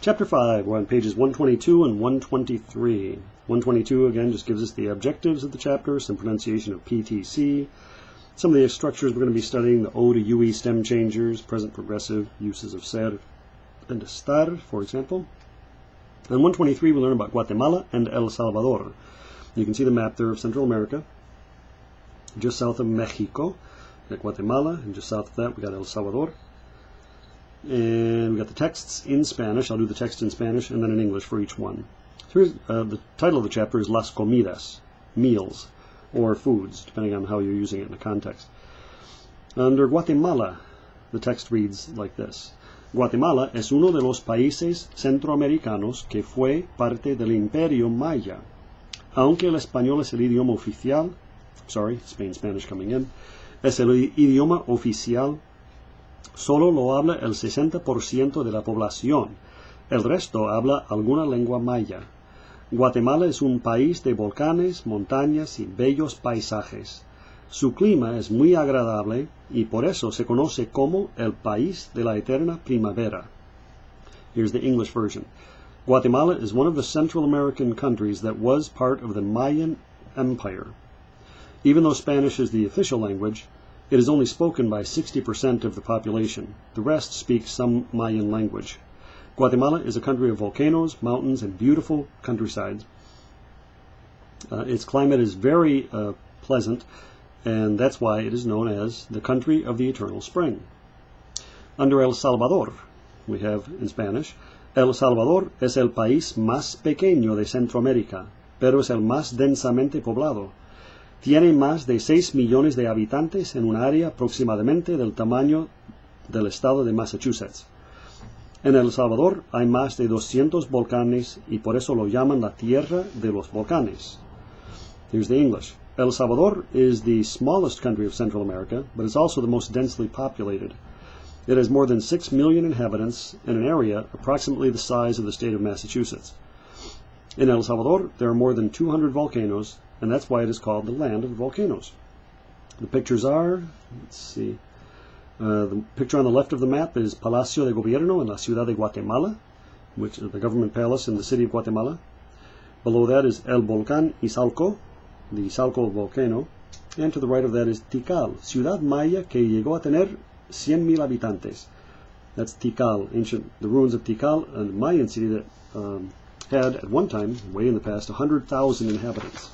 Chapter 5, we're on pages 122 and 123. 122, again, just gives us the objectives of the chapter, some pronunciation of PTC, some of the structures we're going to be studying, the O to UE stem changers, present progressive, uses of ser and estar, for example. On 123, we learn about Guatemala and El Salvador. You can see the map there of Central America, just south of Mexico. We got Guatemala, and just south of that, we got El Salvador. And we got the texts in Spanish. I'll do the text in Spanish and then in English for each one. So here's, the title of the chapter is Las Comidas, meals, or foods, depending on how you're using it in the context. Under Guatemala, the text reads like this. Guatemala es uno de los países centroamericanos que fue parte del Imperio Maya. Aunque el español es el idioma oficial, Spanish coming in, es el idioma oficial, solo lo habla el 60% de la población. El resto habla alguna lengua maya. Guatemala es un país de volcanes, montañas y bellos paisajes. Su clima es muy agradable y por eso se conoce como el país de la eterna primavera. Here's the English version. Guatemala is one of the Central American countries that was part of the Mayan Empire. Even though Spanish is the official language, it is only spoken by 60% of the population. The rest speak some Mayan language. Guatemala is a country of volcanoes, mountains, and beautiful countrysides. Its climate is very pleasant, and that's why it is known as the country of the eternal spring. Under El Salvador, we have in Spanish, El Salvador es el país más pequeño de Centroamérica, pero es el más densamente poblado. Tiene más de 6 millones de habitantes en un área aproximadamente del tamaño del estado de Massachusetts. En El Salvador hay más de 200 volcanes y por eso lo llaman la tierra de los volcanes. Here's the English. El Salvador is the smallest country of Central America, but it's also the most densely populated. It has more than 6 million inhabitants in an area approximately the size of the state of Massachusetts. In El Salvador, there are more than 200 volcanoes, and that's why it is called the land of volcanoes. The pictures are, let's see, the picture on the left of the map is Palacio de Gobierno en la ciudad de Guatemala, which is the government palace in the city of Guatemala. Below that is El Volcán Izalco, the Izalco volcano, and to the right of that is Tikal, ciudad maya que llegó a tener 100,000 habitantes. That's Tikal, the ruins of Tikal, a Mayan city that had at one time, way in the past, 100,000 inhabitants.